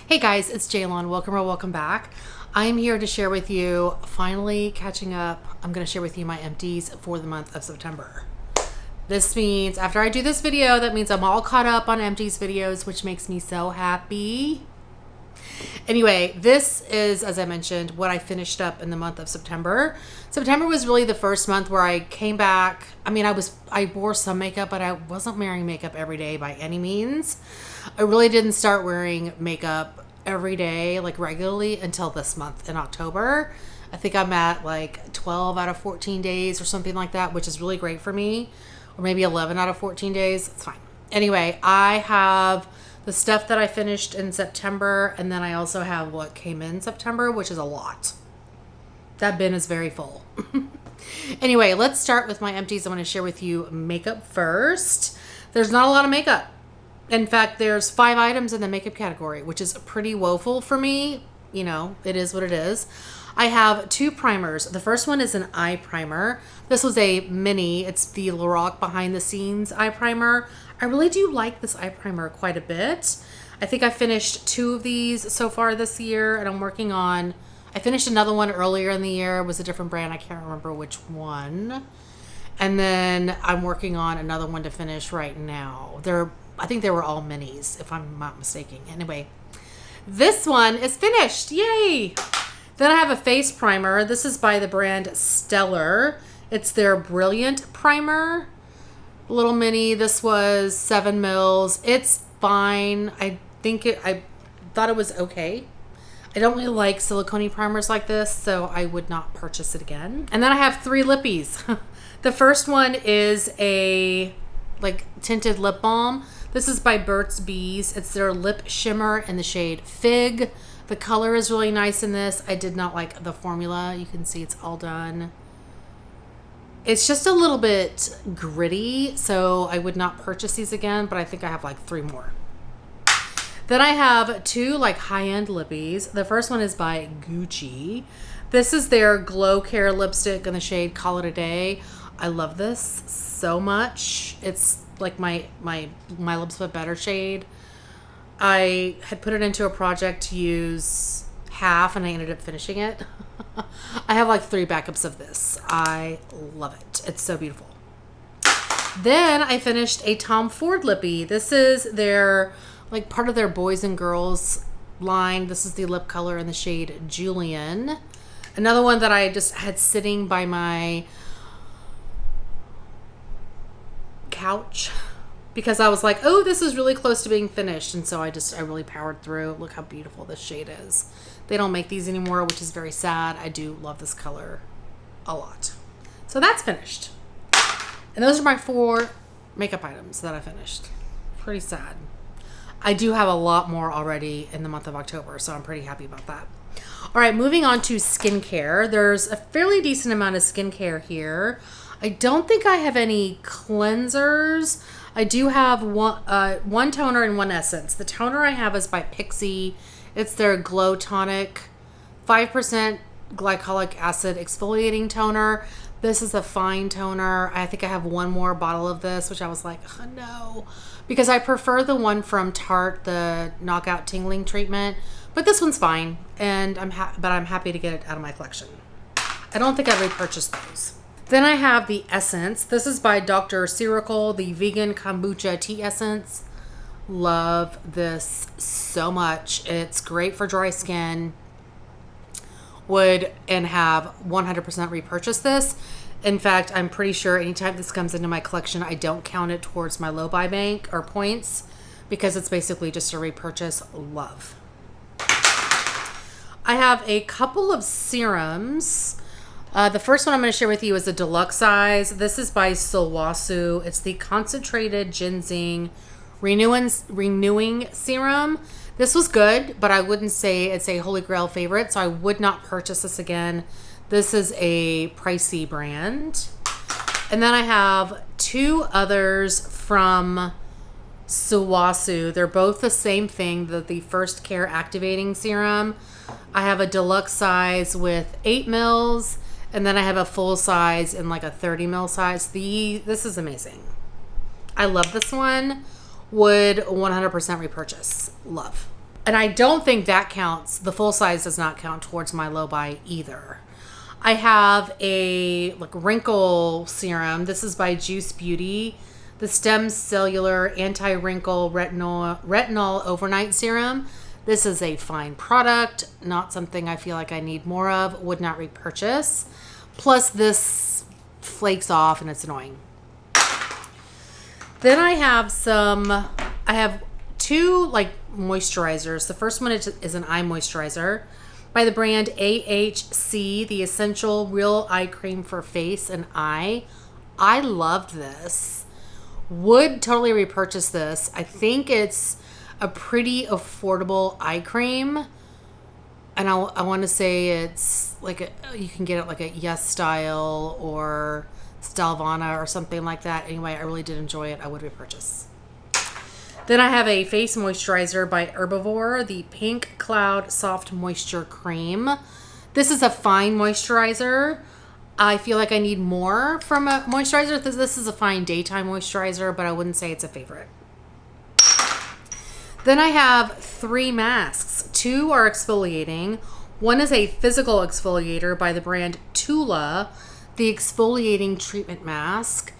Hey guys, it's Jaylon. Welcome or welcome back. I am here to share with you, finally catching up. I'm going to share with you my empties for the month of September. This means after I do this video, that means I'm all caught up on empties videos, which makes me so happy. Anyway, this is, as I mentioned, what I finished up in the month of September. September was really the first month where I came back. I mean, I wore some makeup, but I wasn't wearing makeup every day by any means. I really didn't start wearing makeup every day, like regularly, until this month in October. I think I'm at like 12 out of 14 days or something like that, which is really great for me. Or maybe 11 out of 14 days. It's fine. Anyway, I have the stuff that I finished in September, and then I also have what came in September, which is a lot. That bin is very full. Anyway, let's start with my empties. I'm going to share with you makeup first. There's not a lot of makeup. In fact, there's 5 items in the makeup category, which is pretty woeful for me. You know, it is what it is. I have 2 primers. The first one is an eye primer. This was a mini. It's the Lorac Behind the Scenes eye primer. I really do like this eye primer quite a bit. I think I finished 2 of these so far this year, and I'm working on, I finished another one earlier in the year. It was a different brand. I can't remember which one. And then I'm working on another one to finish right now. I think they were all minis, if I'm not mistaken. Anyway, this one is finished. Yay! Then I have a face primer. This is by the brand Stellar. It's their Brilliant Primer. Little mini. This was 7 mils. It's fine. I thought it was okay. I don't really like silicone primers like this, so I would not purchase it again. And then I have 3 lippies. The first one is a tinted lip balm. This is by Burt's Bees. It's their lip shimmer in the shade Fig. The color is really nice in this. I did not like the formula. You can see it's all done. It's just a little bit gritty, so I would not purchase these again, but I think I have like 3 more. Then I have 2 high-end lippies. The first one is by Gucci. This is their Glow Care lipstick in the shade Call It a Day. I love this so much. It's like my Lips But Better shade. I had put it into a project to use half, and I ended up finishing it. I have like 3 backups of this. I love it. It's so beautiful. Then I finished a Tom Ford lippy. This is their part of their boys and girls line. This is the lip color in the shade Julian. Another one that I just had sitting by my couch because I was like, oh, this is really close to being finished, and so I really powered through. Look how beautiful this shade is. They don't make these anymore, which is very sad. I do love this color a lot. So that's finished. And those are my 4 makeup items that I finished. Pretty sad. I do have a lot more already in the month of October, so I'm pretty happy about that. All right, moving on to skincare. There's a fairly decent amount of skincare here. I don't think I have any cleansers. I do have one toner and 1 essence. The toner I have is by Pixi. It's their Glow Tonic 5% glycolic acid exfoliating toner. This is a fine toner. I think I have 1 more bottle of this, which I was like, oh no, because I prefer the one from Tarte, the Knockout Tingling Treatment. But this one's fine, and I'm happy to get it out of my collection. I don't think I repurchased those. Then I have the essence. This is by Dr. Ciracle, the Vegan Kombucha Tea Essence. Love this so much. It's great for dry skin. Would and have 100% repurchase this. In fact, I'm pretty sure anytime this comes into my collection, I don't count it towards my low buy bank or points because it's basically just a repurchase. Love. I have a couple of serums. The first one I'm going to share with you is a deluxe size. This is by Sulwhasoo. It's the Concentrated Ginseng Renewing Serum. This was good, but I wouldn't say it's a Holy Grail favorite, so I would not purchase this again. This is a pricey brand. And then I have 2 others from Sulwhasoo. They're both the same thing, the First Care Activating Serum. I have a deluxe size with 8 mils. And then I have a full size in a 30 mil size. This is amazing. I love this one. Would 100% repurchase. Love. And I don't think that counts. The full size does not count towards my low buy either. I have a wrinkle serum. This is by Juice Beauty. The Stem Cellular Anti-Wrinkle Retinol Overnight Serum. This is a fine product. Not something I feel like I need more of. Would not repurchase. Plus this flakes off and it's annoying. Then I have two moisturizers. The first one is an eye moisturizer by the brand AHC, the Essential Real Eye Cream for Face and Eye. I loved this. Would totally repurchase this. I think it's a pretty affordable eye cream. And I want to say it's you can get it like a Yes Style or Stalvana or something like that. Anyway, I really did enjoy it. I would repurchase. Then I have a face moisturizer by Herbivore, the Pink Cloud Soft Moisture Cream. This is a fine moisturizer. I feel like I need more from a moisturizer. This is a fine daytime moisturizer, but I wouldn't say it's a favorite. Then I have 3 masks. 2 are exfoliating. One is a physical exfoliator by the brand Tula, the exfoliating treatment mask.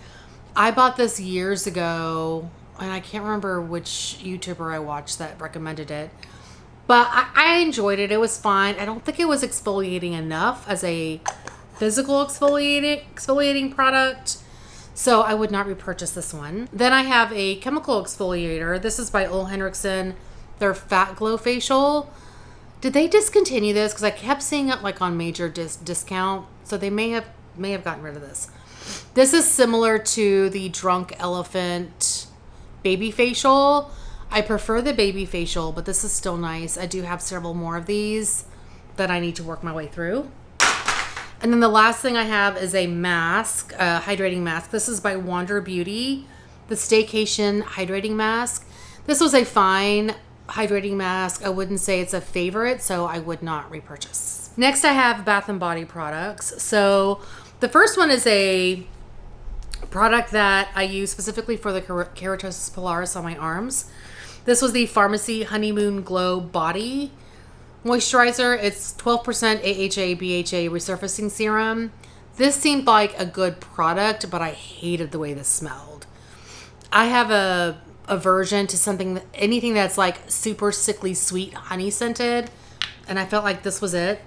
I bought this years ago, and I can't remember which YouTuber I watched that recommended it, but I enjoyed it. It was fine. I don't think it was exfoliating enough as a physical exfoliating product, so I would not repurchase this one. Then I have a chemical exfoliator. This is by Ole Henriksen, their Fat Glow Facial. Did they discontinue this? Because I kept seeing it on major discount, so they may have gotten rid of this. This is similar to the Drunk Elephant Baby Facial. I prefer the Baby Facial, but this is still nice. I do have several more of these that I need to work my way through. And then the last thing I have is a mask, a hydrating mask. This is by Wander Beauty, the Staycation Hydrating Mask. This was a fine hydrating mask. I wouldn't say it's a favorite, so I would not repurchase. Next, I have Bath & Body products. So the first one is a product that I use specifically for the keratosis pilaris on my arms. This was the Pharmacy Honeymoon Glow Body Moisturizer. It's 12% AHA BHA resurfacing serum. This seemed like a good product, but I hated the way this smelled. I have a aversion to anything that's super sickly sweet honey scented, and I felt like this was it.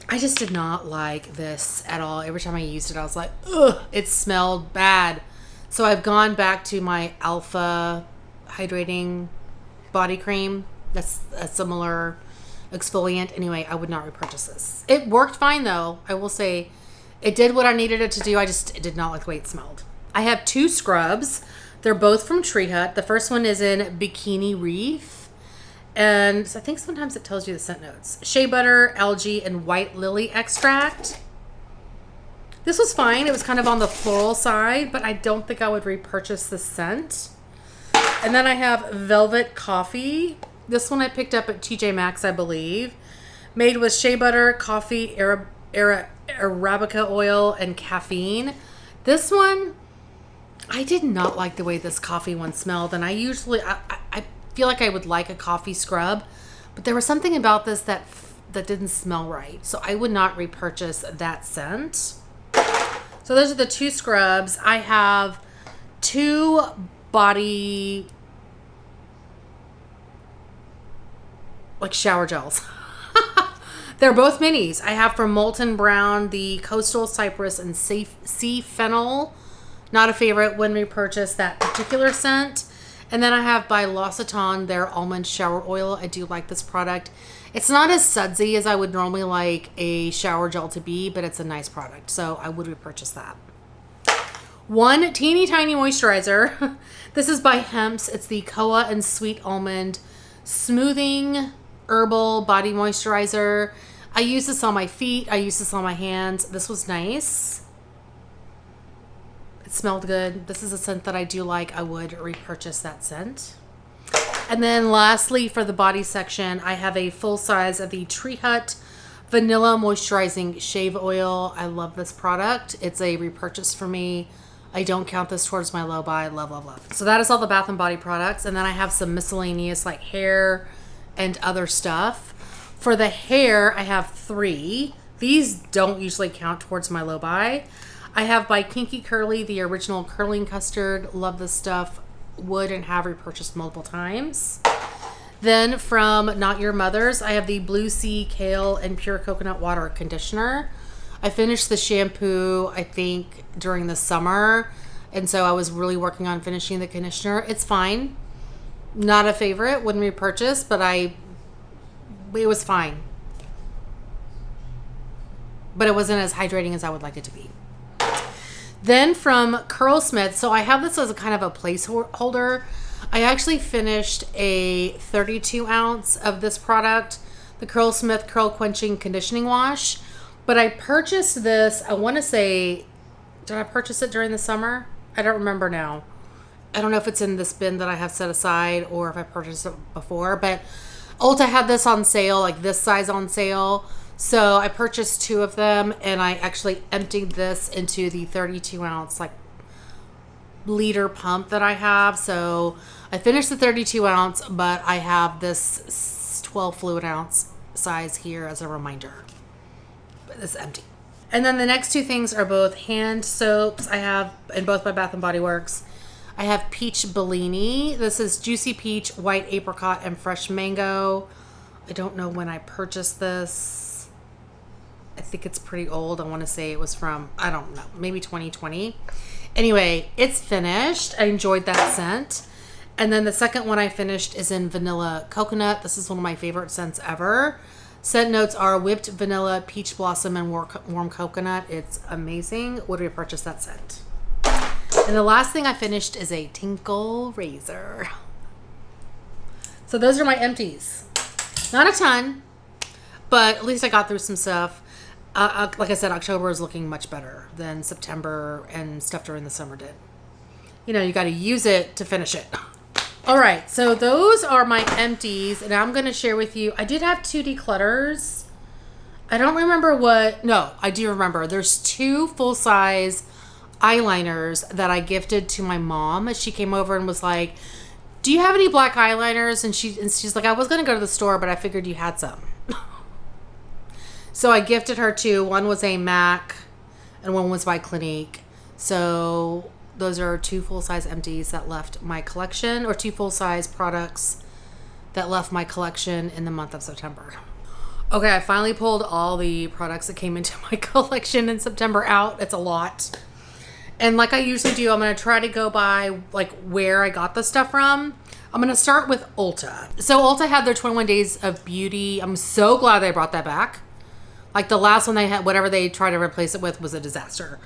I just did not like this at all. Every time I used it, I was like, ugh, it smelled bad. So I've gone back to my Alpha Hydrating Body Cream. That's a similar exfoliant. Anyway, I would not repurchase this. It worked fine though. I will say it did what I needed it to do. I just did not like the way it smelled. I have 2 scrubs. They're both from Tree Hut. The first one is in Bikini Reef. And I think sometimes it tells you the scent notes. Shea butter, algae, and white lily extract. This was fine. It was kind of on the floral side, but I don't think I would repurchase this scent. And then I have Velvet Coffee. This one I picked up at TJ Maxx, I believe. Made with shea butter, coffee, Arabica oil, and caffeine. This one, I did not like the way this coffee one smelled. And I feel like I would like a coffee scrub, but there was something about this that didn't smell right. So I would not repurchase that scent. So those are the 2 scrubs. I have 2 body shower gels. They're both minis. I have from Molten Brown the Coastal Cypress and Sea Fennel. Not a favorite, wouldn't repurchase that particular scent. And then I have by L'Occitane their almond shower oil. I do like this product. It's not as sudsy as I would normally like a shower gel to be, but it's a nice product, so I would repurchase that. One teeny tiny moisturizer. This is by Hemp's. It's the Koa and Sweet Almond Smoothing Herbal Body Moisturizer. I use this on my feet. I use this on my hands. This was nice. It smelled good. This is a scent that I do like. I would repurchase that scent. And then lastly, for the body section, I have a full size of the Tree Hut Vanilla Moisturizing Shave Oil. I love this product. It's a repurchase for me. I don't count this towards my low buy. Love, love, love. So that is all the Bath & Body products. And then I have some miscellaneous hair and other stuff. For the hair, I have 3. These don't usually count towards my low buy. I have by Kinky Curly, the original curling custard. Love this stuff. Would and have repurchased multiple times. Then from Not Your Mother's, I have the Blue Sea Kale and Pure Coconut Water Conditioner. I finished the shampoo, I think, during the summer. And so I was really working on finishing the conditioner. It's fine. Not a favorite. Wouldn't repurchase, but it was fine. But it wasn't as hydrating as I would like it to be. Then from Curlsmith, so I have this as a kind of a placeholder. I actually finished a 32 ounce of this product, the Curlsmith Curl Quenching Conditioning Wash. But I purchased this, I want to say, did I purchase it during the summer? I don't remember now. I don't know if it's in this bin that I have set aside or if I purchased it before, but Ulta had this on sale, like this size on sale. So I purchased 2 of them, and I actually emptied this into the 32 ounce like liter pump that I have. So I finished the 32 ounce, but I have this 12 fluid ounce size here as a reminder. But it's empty. And then the next 2 things are both hand soaps. I have in both by Bath & Body Works. I have Peach Bellini. This is Juicy Peach, White Apricot, and Fresh Mango. I don't know when I purchased this. I think it's pretty old. I want to say it was from, I don't know, maybe 2020. Anyway, it's finished. I enjoyed that scent. And then the second one I finished is in Vanilla Coconut. This is one of my favorite scents ever. Scent notes are whipped vanilla, peach blossom, and warm coconut. It's amazing. Would repurchase that scent. And the last thing I finished is a Tinkle razor. So those are my empties. Not a ton, but at least I got through some stuff. Like I said, October is looking much better than September and stuff during the summer did. You know, you got to use it to finish it. All right, so those are my empties, and I'm going to share with you. I did have 2 declutters. I don't remember what. No, I do remember. There's 2 full-size eyeliners that I gifted to my mom. She came over and was like, "Do you have any black eyeliners?" And she's like, "I was going to go to the store, but I figured you had some." So I gifted her 2. One was a MAC and one was by Clinique. So those are 2 full-size empties that left my collection, or 2 full-size products that left my collection in the month of September. Okay, I finally pulled all the products that came into my collection in September out. It's a lot. And like I usually do, I'm going to try to go by like where I got the stuff from. I'm going to start with Ulta. So Ulta had their 21 Days of Beauty. I'm so glad they brought that back. Like the last one they had, whatever they tried to replace it with was a disaster.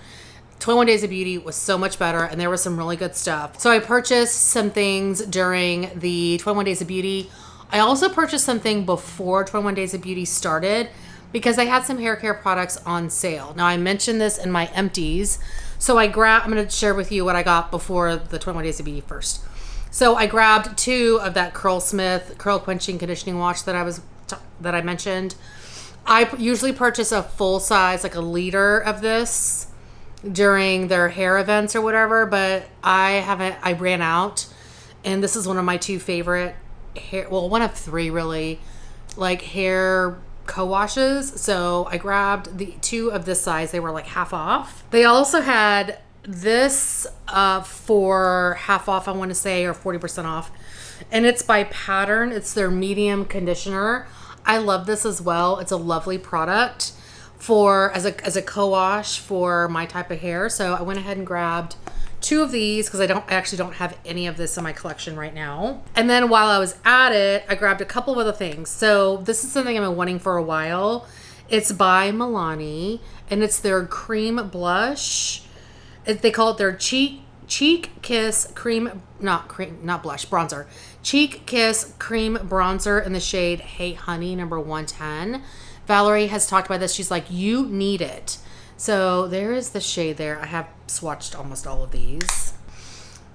21 Days of Beauty was so much better, and there was some really good stuff. So I purchased some things during the 21 Days of Beauty. I also purchased something before 21 Days of Beauty started because they had some hair care products on sale. Now I mentioned this in my empties. So I'm going to share with you what I got before the 21 Days of Beauty first. So I grabbed 2 of that Curlsmith Curl Quenching Conditioning Wash that I mentioned. I usually purchase a full size, like a liter of this during their hair events or whatever, but I ran out, and this is one of my 2 favorite hair, well, one of 3 really, like hair co-washes. So I grabbed the 2 of this size. They were like half off. They also had this for half off, I want to say, or 40% off, and it's by Pattern. It's their medium conditioner. I love this as well. It's a lovely product as a co-wash for my type of hair. So I went ahead and grabbed 2 of these because I actually don't have any of this in my collection right now. And then while I was at it, I grabbed a couple of other things. So this is something I've been wanting for a while. It's by Milani, and it's their cream blush. They call it their Cheek Kiss cream, not blush, bronzer. Cheek Kiss cream bronzer in the shade Hey Honey number 110. Valerie has talked about this. She's like, you need it. So there is the shade there. I have swatched almost all of these.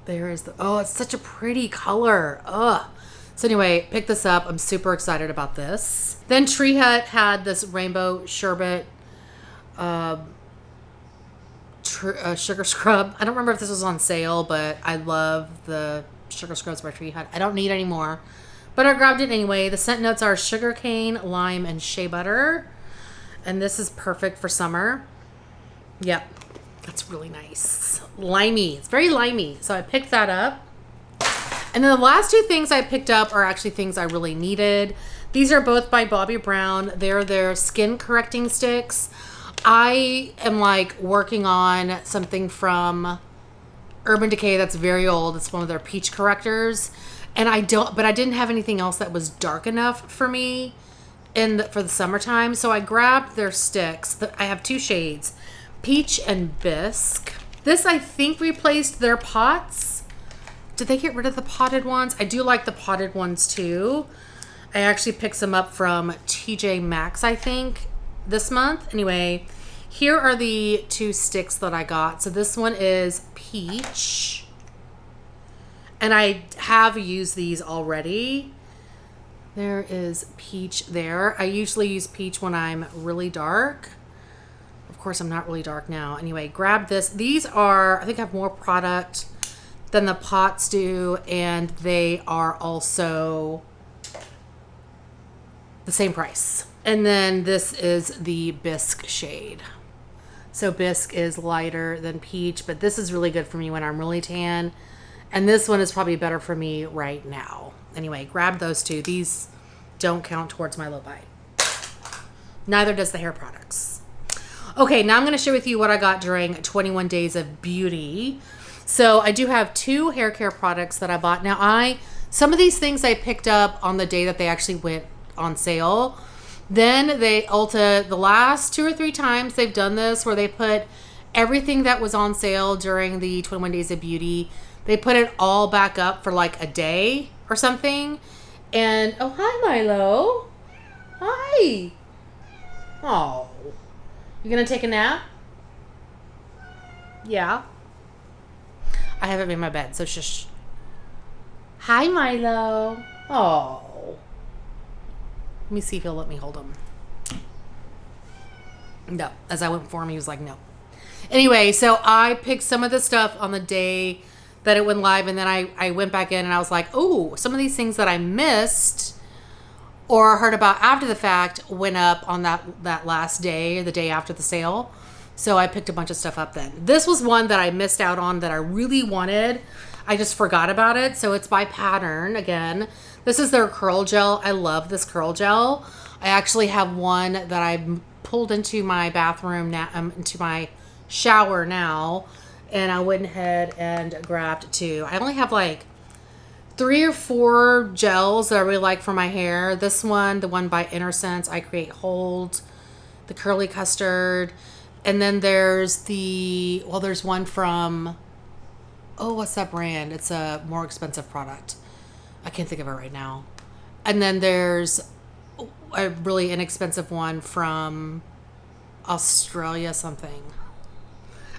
There is it's such a pretty color. Ugh. So anyway, pick this up. I'm super excited about this. Then Tree Hut had this rainbow sherbet sugar scrub. I don't remember if this was on sale, but I love the sugar scrubs by Tree Hut. I don't need any more, But I grabbed it anyway. The scent notes are sugarcane, lime, and shea butter. And this is perfect for summer. Yep. That's really nice. Limey. It's very limey. So I picked that up. And then the last two things I picked up are actually things I really needed. These are both by Bobbi Brown. They're their skin correcting sticks. I am like working on something from Urban Decay that's very old. It's one of their peach correctors. And I didn't have anything else that was dark enough for me for the summertime. So I grabbed their sticks. I have two shades, Peach and Bisque. This, I think, replaced their pots. Did they get rid of the potted ones? I do like the potted ones too. I actually picked some up from TJ Maxx, I think, this month. Anyway, here are the two sticks that I got. So this one is Peach. And I have used these already. There is Peach there. I usually use Peach when I'm really dark. Of course, I'm not really dark now. Anyway, grab this. These are, I think I have more product than the pots do. And they are also the same price. And then this is the Bisque shade. So Bisque is lighter than Peach, but this is really good for me when I'm really tan. And this one is probably better for me right now. Anyway, grab those two. These don't count towards my low buy. Neither does the hair products. Okay, now I'm going to share with you what I got during 21 Days of Beauty. So I do have two hair care products that I bought. Now some of these things I picked up on the day that they actually went on sale. Then Ulta, the last 2 or 3 times they've done this where they put everything that was on sale during the 21 Days of Beauty, they put it all back up for like a day or something. And, oh, hi, Milo. Hi. Oh. You gonna take a nap? Yeah. I haven't made my bed, so shush. Hi, Milo. Oh. Let me see if he'll let me hold him. No. As I went for him, he was like, no. Anyway, so I picked some of the stuff on the day that it went live, and then I went back in and I was like, oh, some of these things that I missed or heard about after the fact went up on that last day or the day after the sale. So I picked a bunch of stuff up then. This was one that I missed out on that I really wanted. I just forgot about it. So it's by Pattern again. This is their curl gel. I love this curl gel. I actually have one that I pulled into my bathroom now, into my shower now. And I went ahead and grabbed 2. I only have like 3 or 4 gels that I really like for my hair. This one, the one by InnerSense, I Create Hold, the Curly Custard. And then there's there's one from, oh, what's that brand? It's a more expensive product. I can't think of it right now. And then there's a really inexpensive one from Australia something.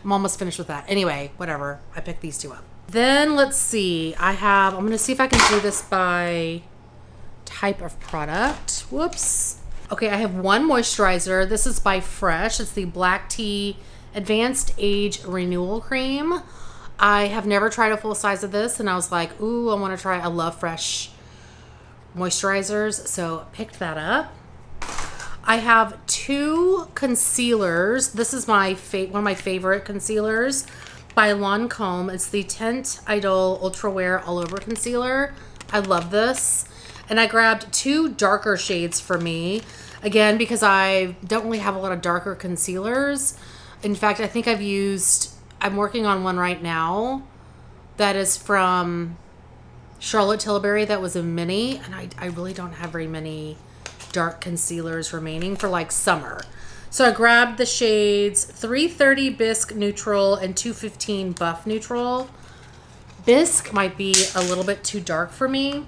I'm almost finished with that. Anyway, whatever. I picked these 2 up. Then let's see. I'm going to see if I can do this by type of product. Whoops. Okay, I have one moisturizer. This is by Fresh. It's the Black Tea Advanced Age Renewal Cream. I have never tried a full size of this, and I was like, ooh, I want to try. I love Fresh moisturizers, so picked that up. I have 2 concealers. This is one of my favorite concealers by Lancome. It's the Tint Idol Ultra Wear All Over Concealer. I love this. And I grabbed 2 darker shades for me. Again, because I don't really have a lot of darker concealers. In fact, I think I'm working on one right now that is from Charlotte Tilbury that was a mini. And I really don't have very many dark concealers remaining for like summer. So I grabbed the shades 330 Bisque Neutral and 215 Buff Neutral. Bisque might be a little bit too dark for me,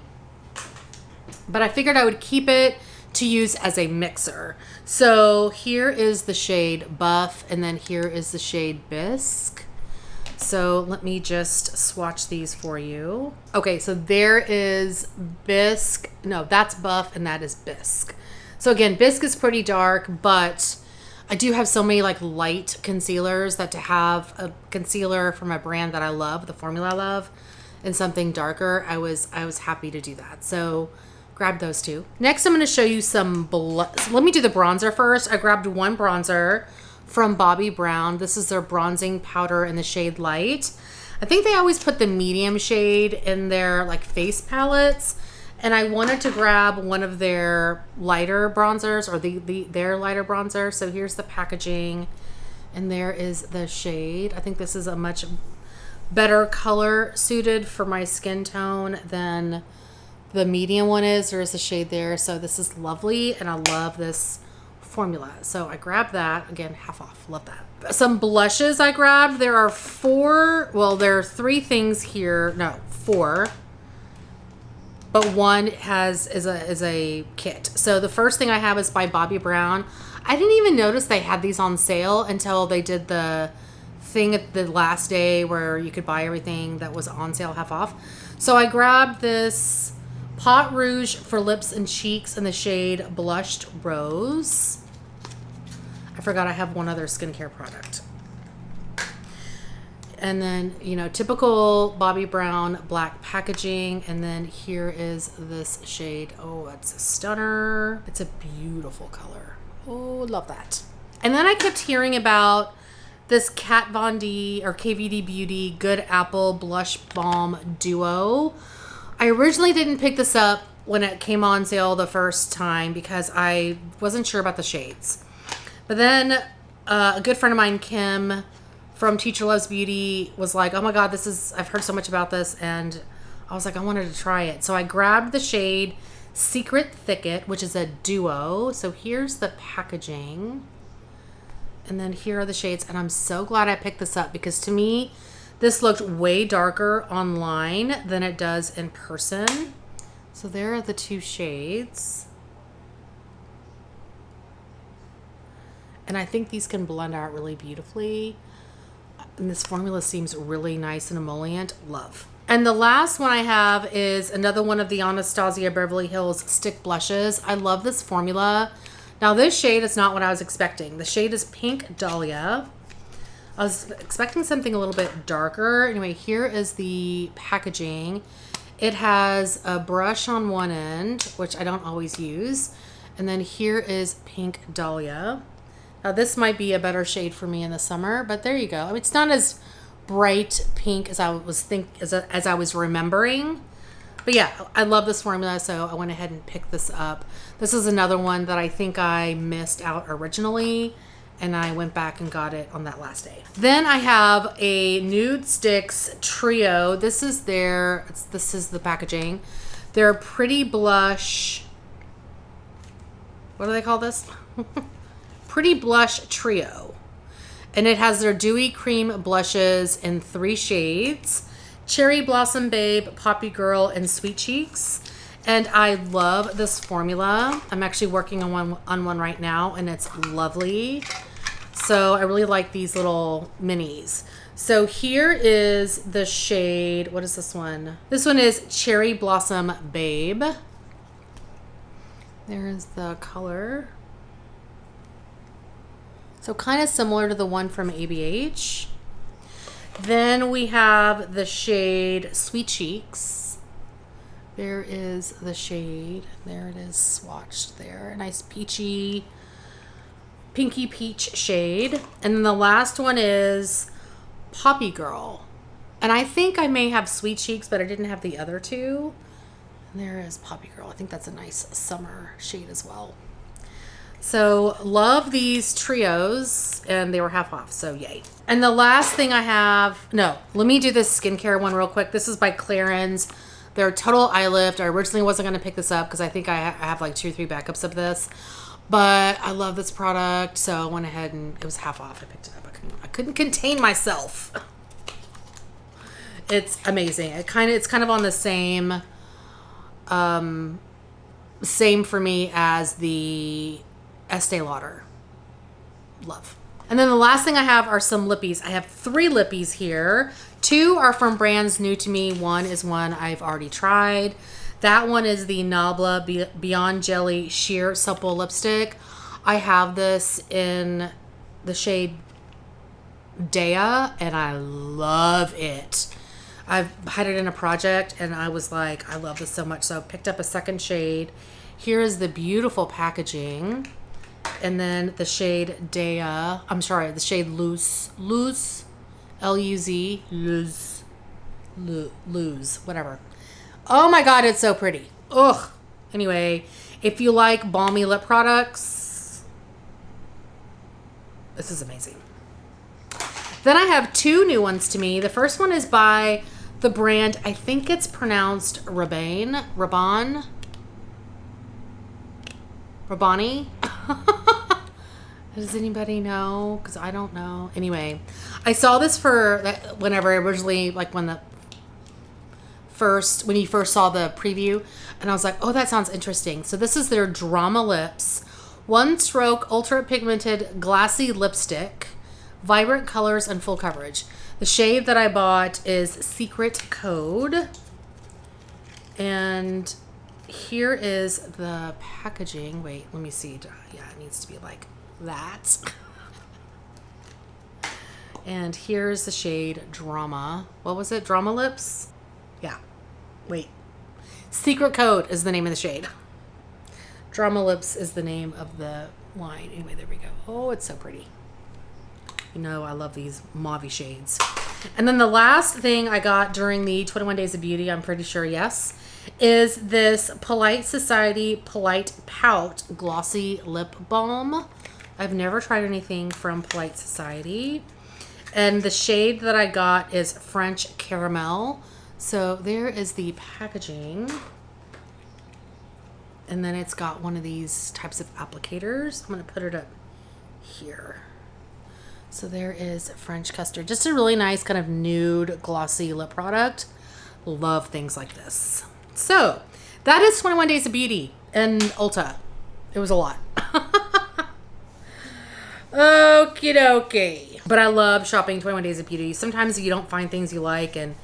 but I figured I would keep it to use as a mixer. So here is the shade Buff, and then here is the shade Bisque. So let me just swatch these for you. Okay, so there is Bisque. No, that's Buff, and that is Bisque. So again, Bisque is pretty dark, but I do have so many like light concealers that to have a concealer from a brand that I love, the formula I love, and something darker, I was happy to do that. So Grab those two. Next, I'm going to show you some let me do the bronzer first. I grabbed one bronzer from Bobbi Brown. This is their bronzing powder in the shade Light. I think they always put the medium shade in their like face palettes, and I wanted to grab one of their lighter bronzers, or their lighter bronzer. So here's the packaging, and there is the shade. I think this is a much better color suited for my skin tone than the medium one is. There is a shade there, so this is lovely, and I love this formula. So I grabbed that. Again, half off. Love that. Some blushes I grabbed. There are there are 3 things here. No, 4. But one is a kit. So the first thing I have is by Bobbi Brown. I didn't even notice they had these on sale until they did the thing at the last day where you could buy everything that was on sale half off. So I grabbed this Pot Rouge for lips and cheeks in the shade Blushed Rose. I forgot I have one other skincare product. And then, you know, typical Bobbi Brown black packaging. And then here is this shade. Oh, it's a stunner. It's a beautiful color. Oh, love that. And then I kept hearing about this Kat Von D or KVD Beauty Good Apple Blush Balm Duo. I originally didn't pick this up when it came on sale the first time because I wasn't sure about the shades. But then a good friend of mine, Kim, from Teacher Loves Beauty, was like, oh my God, I've heard so much about this. And I was like, I wanted to try it. So I grabbed the shade Secret Thicket, which is a duo. So here's the packaging. And then here are the shades. And I'm so glad I picked this up because to me, this looked way darker online than it does in person. So there are the 2 shades. And I think these can blend out really beautifully. And this formula seems really nice and emollient. Love. And the last one I have is another one of the Anastasia Beverly Hills stick blushes. I love this formula. Now this shade is not what I was expecting. The shade is Pink Dahlia. I was expecting something a little bit darker. Anyway, here is the packaging. It has a brush on one end, which I don't always use. And then here is Pink Dahlia. Now this might be a better shade for me in the summer, but there you go. I mean, it's not as bright pink as I was remembering. But yeah, I love this formula, so I went ahead and picked this up. This is another one that I think I missed out originally, and I went back and got it on that last day. Then I have a Nude Sticks Trio. This is the packaging. Their Pretty Blush. What do they call this? Pretty Blush Trio. And it has their Dewy Cream blushes in 3 shades. Cherry Blossom Babe, Poppy Girl, and Sweet Cheeks. And I love this formula. I'm actually working on one right now, and it's lovely. So I really like these little minis. So here is the shade. What is this one? This one is Cherry Blossom Babe. There's the color. So kind of similar to the one from ABH. Then we have the shade Sweet Cheeks. There is the shade. There it is swatched there. A nice peachy, pinky peach shade. And then the last one is Poppy Girl. And I think I may have Sweet Cheeks, but I didn't have the other 2. And there is Poppy Girl. I think that's a nice summer shade as well. So love these trios, and they were half off, so yay. And the last thing I have, let me do this skincare one real quick. This is by Clarins. They're Total Eye Lift. I originally wasn't going to pick this up because I think I have like 2 or 3 backups of this, but I love this product, so I went ahead and it was half off. I picked it up. I couldn't contain myself. It's amazing. It's kind of on the same for me as the Estee Lauder. Love. And then the last thing I have are some lippies. I have 3 lippies here. 2 are from brands new to me. 1 is one I've already tried. That one is the Nabla Beyond Jelly Sheer Supple Lipstick. I have this in the shade Dea, and I love it. I've had it in a project and I was like, I love this so much. So I picked up a second shade. Here is the beautiful packaging. And then the shade the shade Loose, L-U-Z, Lose, whatever. Oh my God, it's so pretty. Ugh. Anyway, if you like balmy lip products, this is amazing. Then I have two new ones to me. The first one is by the brand, I think it's pronounced Rabanne. Does anybody know? Because I don't know. Anyway, I saw this whenever originally, like when you first saw the preview, and I was like, oh, that sounds interesting. So this is their Drama Lips, one stroke, ultra pigmented, glassy lipstick, vibrant colors and full coverage. The shade that I bought is Secret Code. And here is the packaging. Wait, let me see. Yeah, it needs to be like that. And here's the shade Drama. What was it? Drama Lips? Yeah. Wait. Secret Code is the name of the shade. Drama Lips is the name of the line. Anyway, there we go. Oh, it's so pretty. You know, I love these mauve shades. And then the last thing I got during the 21 Days of Beauty, I'm pretty sure, yes, is this Polite Society Polite Pout Glossy Lip Balm. I've never tried anything from Polite Society. And the shade that I got is French Caramel. So there is the packaging. And then it's got one of these types of applicators. I'm going to put it up here. So there is French Custard. Just a really nice kind of nude glossy lip product. Love things like this. So that is 21 Days of Beauty and Ulta. It was a lot. Okie dokie. But I love shopping 21 Days of Beauty. Sometimes you don't find things you like, and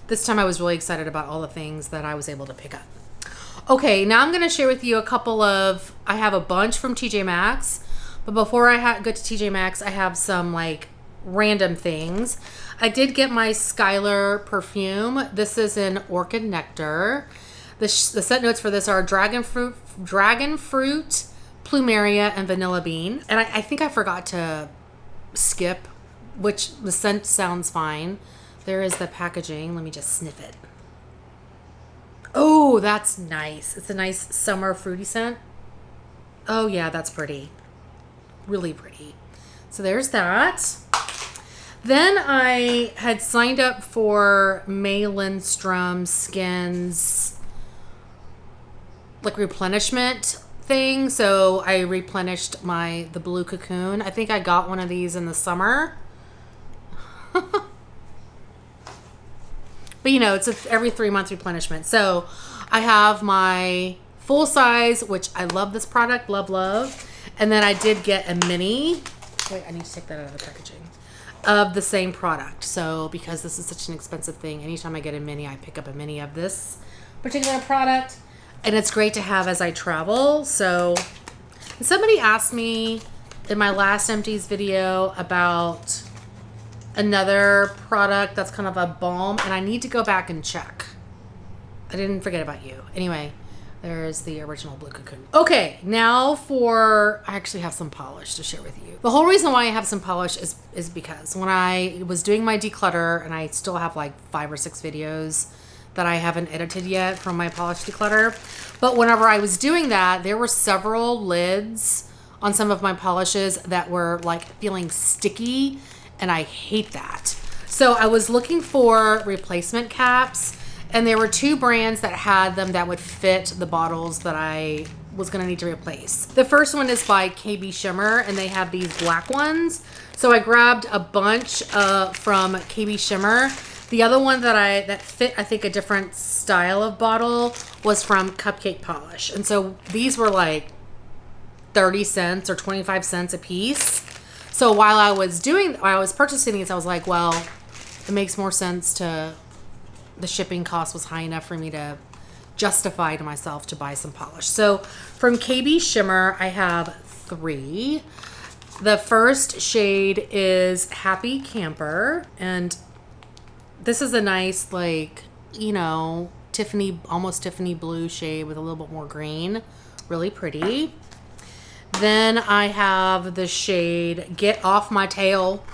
this time I was really excited about all the things that I was able to pick up. Okay, now I'm going to share with you I have a bunch from TJ Maxx, but before I go to TJ Maxx, I have some like random things. I did get my Skylar perfume. This is in Orchid Nectar. The scent notes for this are dragon fruit, plumeria, and vanilla bean. And I think I forgot to skip, which the scent sounds fine. There is the packaging. Let me just sniff it. Oh, that's nice. It's a nice summer fruity scent. Oh yeah, that's pretty. Really pretty. So there's that. Then I had signed up for May Lindstrom Skin's like replenishment thing. So I replenished the blue cocoon. I think I got one of these in the summer. But you know, it's every 3-month replenishment. So I have my full size, which I love this product, love. And then I did get a mini. Wait, I need to take that out of the packaging. Of the same product. So because this is such an expensive thing, anytime I get a mini, I pick up a mini of this particular product. And it's great to have as I travel. So somebody asked me in my last Empties video about another product that's kind of a balm, and I need to go back and check. I didn't forget about you. Anyway, there's the original blue cocoon. Okay, now I actually have some polish to share with you. The whole reason why I have some polish is because when I was doing my declutter, and I still have like 5 or 6 videos that I haven't edited yet from my polish declutter, but whenever I was doing that, there were several lids on some of my polishes that were like feeling sticky, and I hate that. So I was looking for replacement caps, and there were 2 brands that had them that would fit the bottles that I was gonna need to replace. The first one is by KB Shimmer, and they have these black ones. So I grabbed a bunch from KB Shimmer. The other one that fit, I think, a different style of bottle was from Cupcake Polish. And so these were like 30 cents or 25 cents a piece. So while I was purchasing these, I was like, well, it makes more sense the shipping cost was high enough for me to justify to myself to buy some polish. So from KB Shimmer, I have 3. The first shade is Happy Camper, and This is a nice, like, you know, Tiffany, almost Tiffany blue shade with a little bit more green. Really pretty. Then I have the shade Get Off My Tail.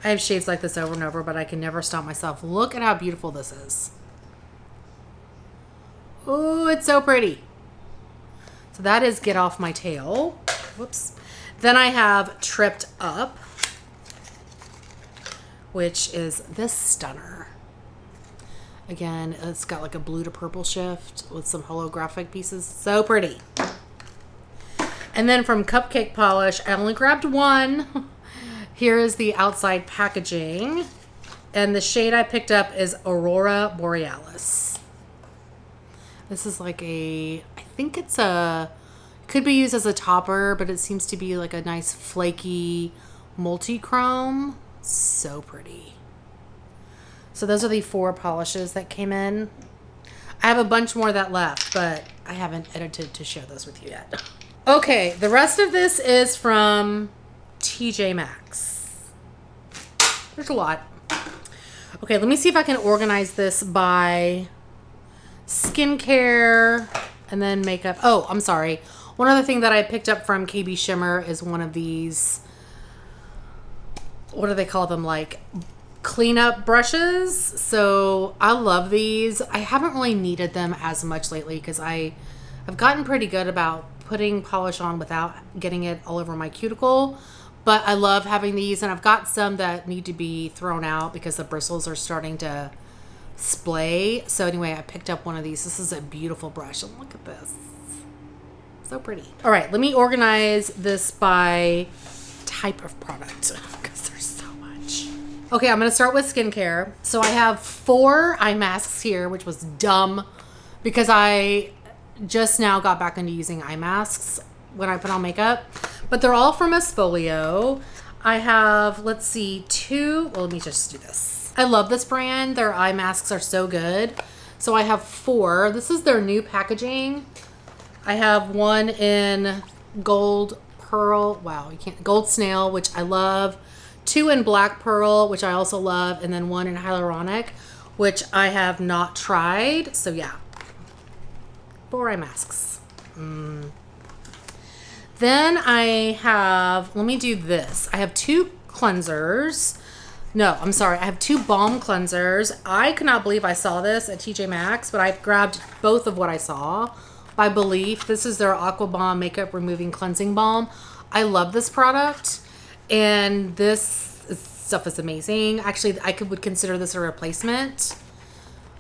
I have shades like this over and over, but I can never stop myself. Look at how beautiful this is. Oh, it's so pretty. So that is Get Off My Tail. Whoops. Then I have Tripped Up, which is this stunner. Again, it's got like a blue to purple shift with some holographic pieces. So pretty. And then from Cupcake Polish, I only grabbed one. Here is the outside packaging. And the shade I picked up is Aurora Borealis. This is like I think it's could be used as a topper, but it seems to be like a nice flaky multi-chrome. So pretty. So those are the 4 polishes that came in. I have a bunch more that left, but I haven't edited to share those with you yet. Okay, the rest of this is from TJ Maxx. There's a lot. Okay, let me see if I can organize this by skincare and then makeup. Oh, I'm sorry. One other thing that I picked up from KB Shimmer is one of these, what do they call them? Like cleanup brushes. So I love these. I haven't really needed them as much lately because I've gotten pretty good about putting polish on without getting it all over my cuticle. But I love having these, and I've got some that need to be thrown out because the bristles are starting to splay. So anyway, I picked up one of these. This is a beautiful brush. And look at this. So pretty. All right, let me organize this by type of product because there's so much. Okay, I'm going to start with skincare. So I have 4 eye masks here, which was dumb because I just now got back into using eye masks when I put on makeup. But they're all from Esfolio. I have, let's see, 2. Well, let me just do this. I love this brand. Their eye masks are so good. So I have 4. This is their new packaging. I have one in gold pearl. Wow, you can't. Gold snail, which I love. 2 in black pearl, which I also love. And then 1 in hyaluronic, which I have not tried. So yeah, 4 eye masks. Then I have, let me do this. I have 2 cleansers. No, I'm sorry. I have 2 balm cleansers. I could not believe I saw this at TJ Maxx, but I grabbed both of what I saw by Belief. This is their Aqua Balm Makeup Removing Cleansing Balm. I love this product, and this stuff is amazing. Actually, I would consider this a replacement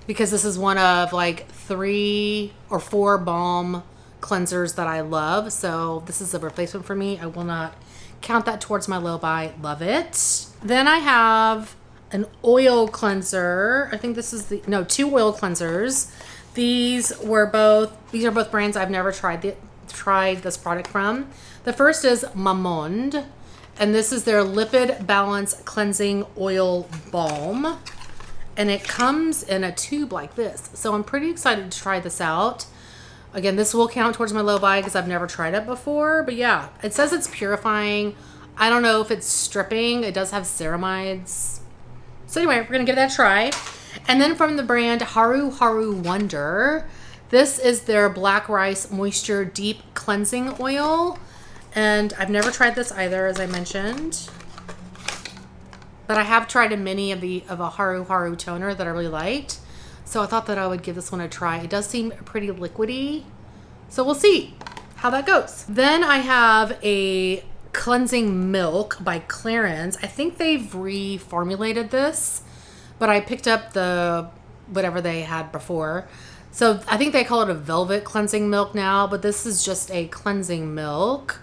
because this is one of like 3 or 4 balm cleansers that I love. So this is a replacement for me. I will not count that towards my low buy. Love it. Then I have an oil cleanser. I think this is 2 oil cleansers. These are both brands I've never tried this product from. The first is Mamonde, and this is their Lipid Balance Cleansing Oil Balm. And it comes in a tube like this. So I'm pretty excited to try this out. Again, this will count towards my low buy because I've never tried it before. But yeah, it says it's purifying. I don't know if it's stripping. It does have ceramides. So anyway, we're going to give that a try. And then from the brand Haru Haru Wonder, this is their Black Rice Moisture Deep Cleansing Oil. And I've never tried this either, as I mentioned. But I have tried a mini of a Haru Haru toner that I really liked. So I thought that I would give this one a try. It does seem pretty liquidy. So we'll see how that goes. Then I have a cleansing milk by Clarins. I think they've reformulated this, but I picked up the whatever they had before. So I think they call it a velvet cleansing milk now, but this is just a cleansing milk.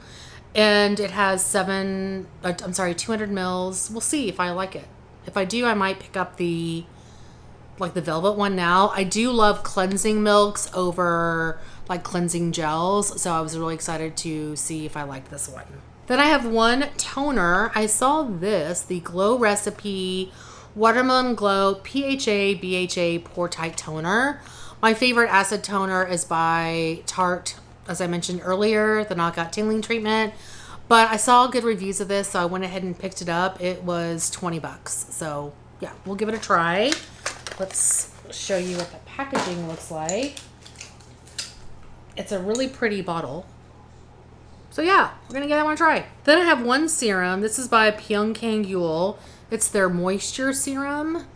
And it has 200 mils. We'll see if I like it. If I do, I might pick up the velvet one now. I do love cleansing milks over like cleansing gels. So I was really excited to see if I liked this one. Then I have one toner. I saw this, the Glow Recipe Watermelon Glow PHA BHA Pore Tight Toner. My favorite acid toner is by Tarte, as I mentioned earlier, the Knockout Tingling Treatment. But I saw good reviews of this, so I went ahead and picked it up. It was $20, so yeah, we'll give it a try. Let's show you what the packaging looks like. It's a really pretty bottle. So yeah, we're gonna give that one a try. Then I have one serum. This is by Pyongkang Yule. It's their moisture serum.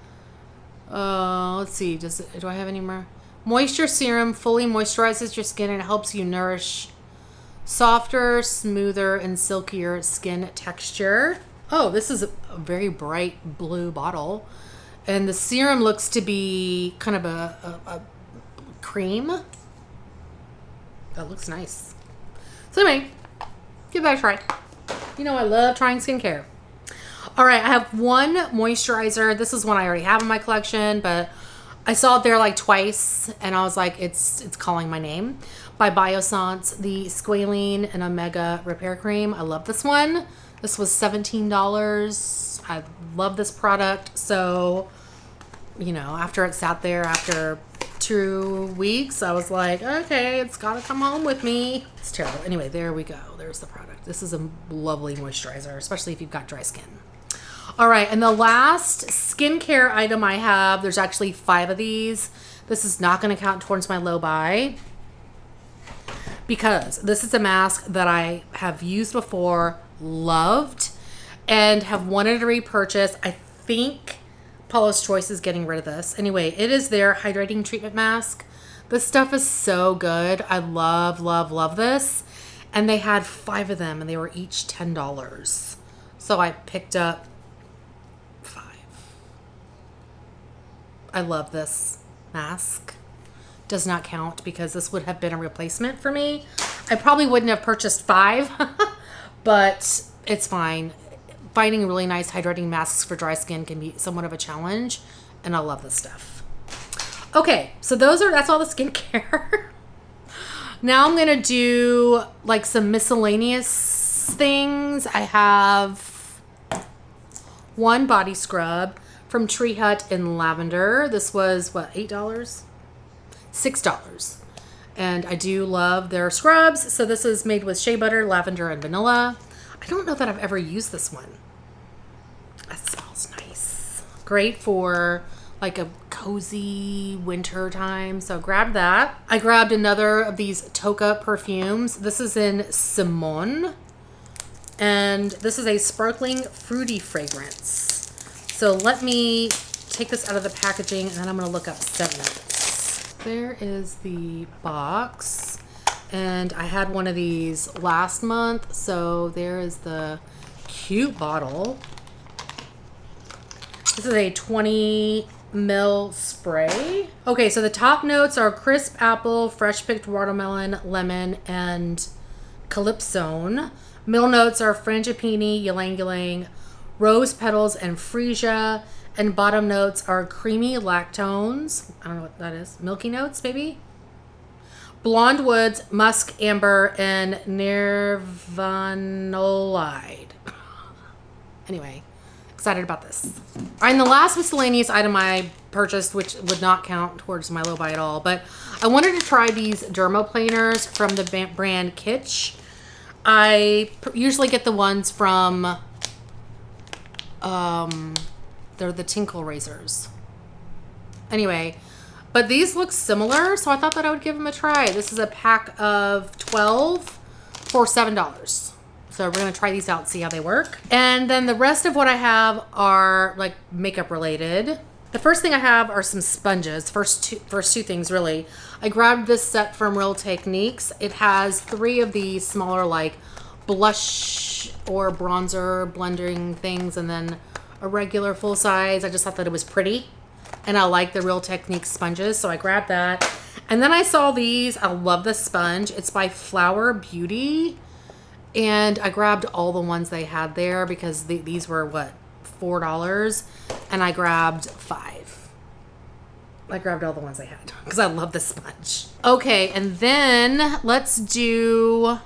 Let's see, do I have any more? Moisture serum fully moisturizes your skin and helps you nourish softer, smoother, and silkier skin texture. Oh, this is a very bright blue bottle. And the serum looks to be kind of a cream. That looks nice. So anyway, give that a try. You know I love trying skincare. All right, I have one moisturizer. This is one I already have in my collection, but I saw it there like twice, and I was like, it's calling my name. By Biossance, the Squalene and Omega Repair Cream. I love this one. This was $17. I love this product. So, you know, after it sat there after 2 weeks, I was like, okay, it's got to come home with me. It's terrible. Anyway, there we go. There's the product. This is a lovely moisturizer, especially if you've got dry skin. All right, and the last skincare item I have, there's actually 5 of these. This is not going to count towards my low buy because this is a mask that I have used before, loved, and have wanted to repurchase. I think Paula's Choice is getting rid of this. Anyway, it is their hydrating treatment mask. This stuff is so good. I love, love, love this. And they had 5 of them, and they were each $10. So I picked up 5. I love this mask. Does not count because this would have been a replacement for me. I probably wouldn't have purchased 5, but it's fine. Finding really nice hydrating masks for dry skin can be somewhat of a challenge, and I love this stuff. Okay, so that's all the skincare. Now I'm gonna do like some miscellaneous things. I have one body scrub from Tree Hut in lavender. This was what, $8? $6. And I do love their scrubs. So this is made with shea butter, lavender, and vanilla. I don't know that I've ever used this one. That smells nice. Great for like a cozy winter time. So grab that. I grabbed another of these Toka perfumes. This is in Simone. And this is a sparkling fruity fragrance. So let me take this out of the packaging and then I'm gonna look up scent notes. There is the box. And I had one of these last month. So there is the cute bottle. This is a 20 ml spray. Okay, so the top notes are crisp apple, fresh picked watermelon, lemon, and calypsone. Middle notes are frangipani, ylang ylang, rose petals, and freesia. And bottom notes are creamy lactones. I don't know what that is. Milky notes, maybe? Blonde woods, musk, amber, and nervanolide. Anyway, excited about this. All right, and the last miscellaneous item I purchased, which would not count towards my low buy at all, but I wanted to try these dermoplaners from the brand Kitsch. I usually get the ones from, they're the Tinkle razors. Anyway, but these look similar, so I thought that I would give them a try. This is a pack of 12 for $7. So we're gonna try these out, see how they work. And then the rest of what I have are like makeup related. The first thing I have are some sponges. First two things really. I grabbed this set from Real Techniques. It has 3 of these smaller like blush or bronzer blending things and then a regular full size. I just thought that it was pretty. And I like the Real Techniques sponges, so I grabbed that. And then I saw these. I love this sponge. It's by Flower Beauty. And I grabbed all the ones they had there because these were, what, $4? And I grabbed 5. I grabbed all the ones they had because I love this sponge. Okay, and then let's do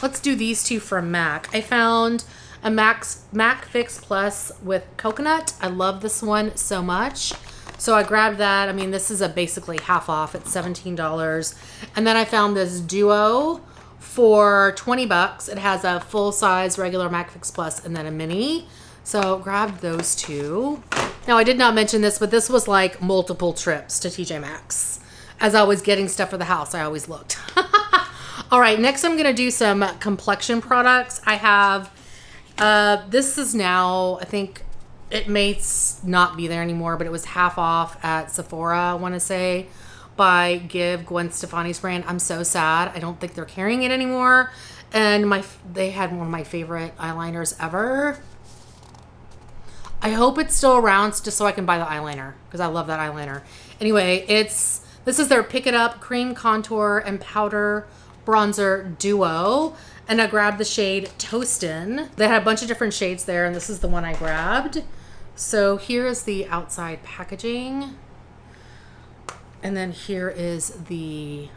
these 2 from MAC. I found a MAC Fix Plus with coconut. I love this one so much. So I grabbed that. I mean, this is basically half off. It's $17. And then I found this duo for $20. It has a full size regular MAC Fix Plus and then a mini. So grabbed those two. Now I did not mention this, but this was like multiple trips to TJ Maxx. As I was getting stuff for the house, I always looked. All right, next I'm gonna do some complexion products. I have, this is now, I think it may not be there anymore, but it was half off at Sephora, I wanna say, by Gwen Stefani's brand. I'm so sad. I don't think they're carrying it anymore. And they had one of my favorite eyeliners ever. I hope it's still around just so I can buy the eyeliner because I love that eyeliner. Anyway, this is their Pick It Up Cream Contour and Powder Bronzer Duo. And I grabbed the shade Toastin'. They had a bunch of different shades there, and this is the one I grabbed. So here is the outside packaging. And then here is the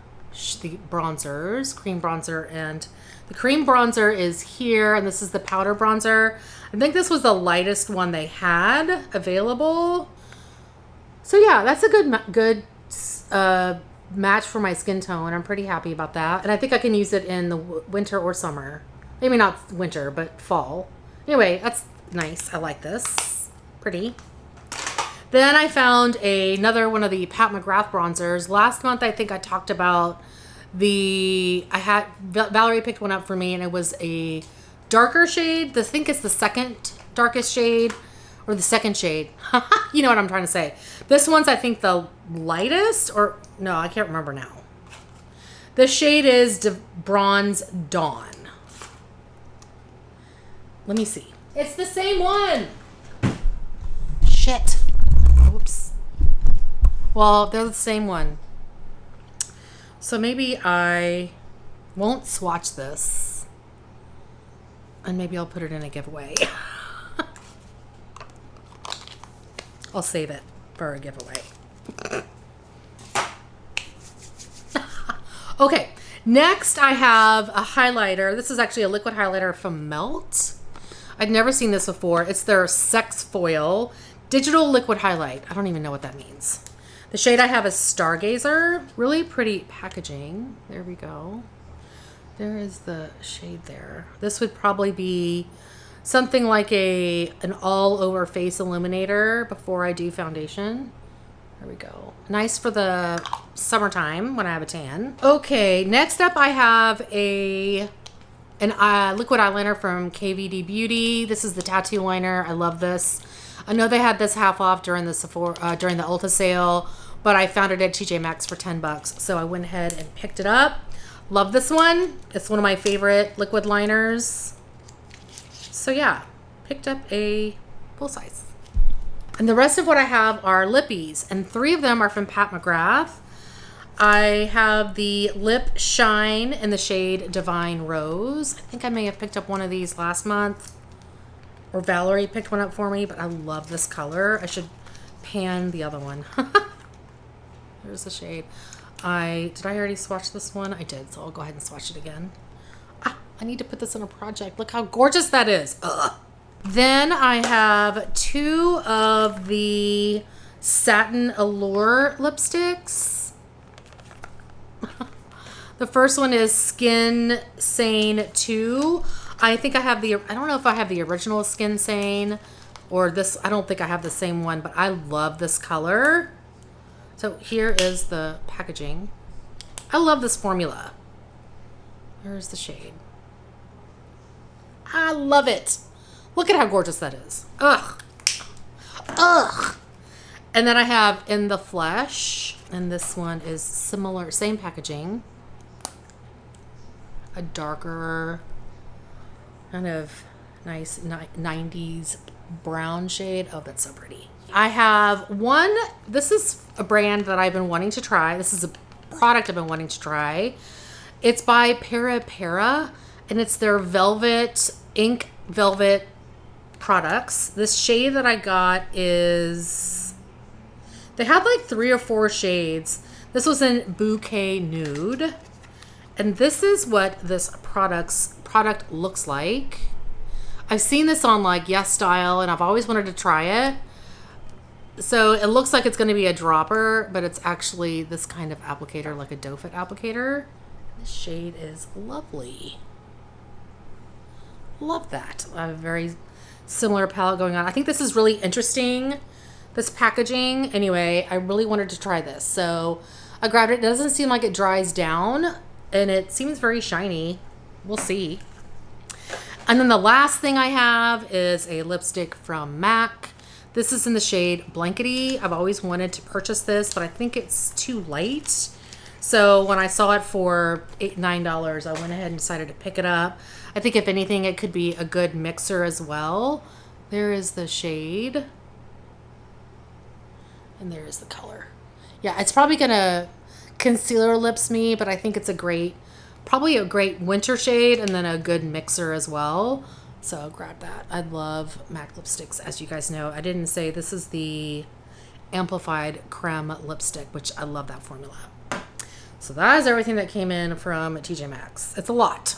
bronzers, cream bronzer, and the cream bronzer is here, and this is the powder bronzer. I think this was the lightest one they had available. So yeah, that's a good match for my skin tone. I'm pretty happy about that. And I think I can use it in the winter or summer. Maybe not winter, but fall. Anyway, that's nice. I like this. Pretty. Then I found another one of the Pat McGrath bronzers. Last month, I think I talked about Valerie picked one up for me, and it was a darker shade. I think it's the second darkest shade, or the second shade. You know what I'm trying to say. This one's, I think, the lightest, or no, I can't remember now. The shade is Bronze Dawn. Let me see. It's the same one. Shit. Oops. Well, they're the same one. So maybe I won't swatch this. And maybe I'll put it in a giveaway. I'll save it for a giveaway. Okay, next I have a highlighter. This is actually a liquid highlighter from Melt. I'd never seen this before. It's their Sex Foil Digital Liquid Highlight. I don't even know what that means. The shade I have is Stargazer. Really pretty packaging. There we go. There is the shade there. This would probably be something like an all-over face illuminator before I do foundation. There we go. Nice for the summertime when I have a tan. Okay, next up I have an liquid eyeliner from KVD Beauty. This is the tattoo liner. I love this. I know they had this half off during the during the Ulta sale, but I found it at TJ Maxx for $10, so I went ahead and picked it up. Love this one. It's one of my favorite liquid liners. So yeah, picked up a full size. And the rest of what I have are lippies, and 3 of them are from Pat McGrath. I have the Lip Shine in the shade Divine Rose. I think I may have picked up one of these last month, or Valerie picked one up for me, but I love this color. I should pan the other one. There's the shade. Did I already swatch this one? I did, so I'll go ahead and swatch it again. I need to put this in a project. Look how gorgeous that is. Ugh. Then I have 2 of the Satin Allure lipsticks. The first one is Skin Sane 2. I think I have I don't know if I have the original Skin Sane or this. I don't think I have the same one, but I love this color. So here is the packaging. I love this formula. Here's the shade. I love it. Look at how gorgeous that is. Ugh. Ugh. And then I have In the Flesh, and this one is similar, same packaging. A darker, kind of nice 90s brown shade. Oh, that's so pretty. I have one, this is a brand that I've been wanting to try. This is a product I've been wanting to try. It's by Para, and it's their Ink Velvet products. This shade that I got is, they had like 3 or 4 shades. This was in Bouquet Nude. And this is what this product looks like. I've seen this on like Yes Style, and I've always wanted to try it. So it looks like it's going to be a dropper, but it's actually this kind of applicator, like a doe foot applicator. This shade is lovely. Love that. A very similar palette going on. I think this is really interesting, this packaging. Anyway, I really wanted to try this, so I grabbed it. It doesn't seem like it dries down, and it seems very shiny. We'll see. And then the last thing I have is a lipstick from MAC. This is in the shade Blankety. I've always wanted to purchase this, but I think it's too late. So when I saw it for $9, I went ahead and decided to pick it up. I think if anything, it could be a good mixer as well. There is the shade. And there is the color. Yeah, it's probably gonna concealer lips me, but I think it's probably a great winter shade and then a good mixer as well. So I'll grab that. I love MAC lipsticks, as you guys know. I didn't say this is the Amplified Creme lipstick, which I love that formula. So that is everything that came in from TJ Maxx. It's a lot.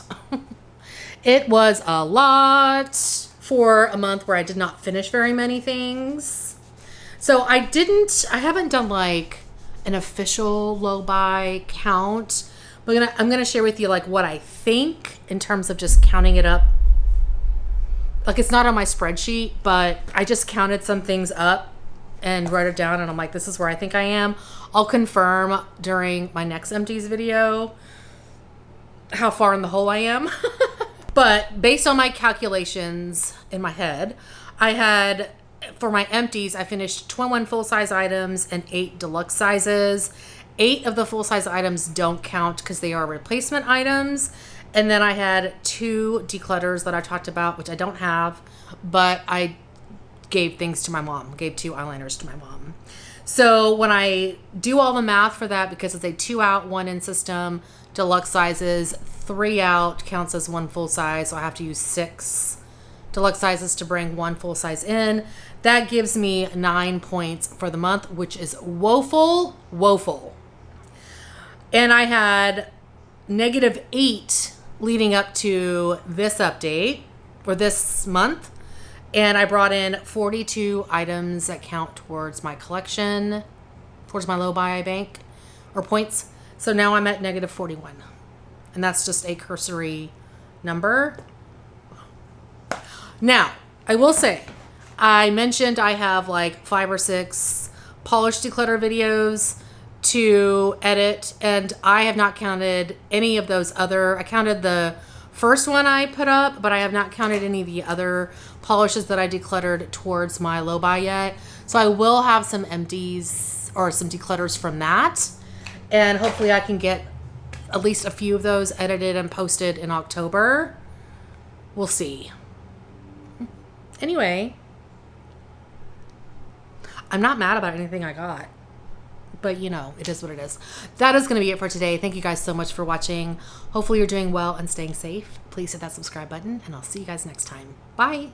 It was a lot for a month where I did not finish very many things. So I haven't done like an official low buy count, but I'm gonna share with you like what I think in terms of just counting it up. Like, it's not on my spreadsheet, but I just counted some things up and wrote it down, and I'm like, this is where I think I am. I'll confirm during my next Empties video how far in the hole I am. But based on my calculations in my head, I had, for my Empties, I finished 21 full-size items and 8 deluxe sizes. 8 of the full-size items don't count because they are replacement items. And then I had 2 declutters that I talked about, which I don't have, but I gave things to my mom, gave 2 eyeliners to my mom. So when I do all the math for that, because it's a 2 out, 1 in system, deluxe sizes, 3 out counts as 1 full size. So I have to use 6 deluxe sizes to bring 1 full size in. That gives me 9 points for the month, which is woeful. And I had -8 leading up to this update for this month. And I brought in 42 items that count towards my collection, towards my low buy bank or points. So now I'm at -41. And that's just a cursory number. Now, I will say, I mentioned I have like 5 or 6 polish declutter videos to edit, and I have not counted any of those other. I counted the first one I put up, but I have not counted any of the other polishes that I decluttered towards my low buy yet. So I will have some empties or some declutters from that, and hopefully I can get at least a few of those edited and posted in October. We'll see. Anyway, I'm not mad about anything I got. But, you know, it is what it is. That is going to be it for today. Thank you guys so much for watching. Hopefully you're doing well and staying safe. Please hit that subscribe button, and I'll see you guys next time. Bye.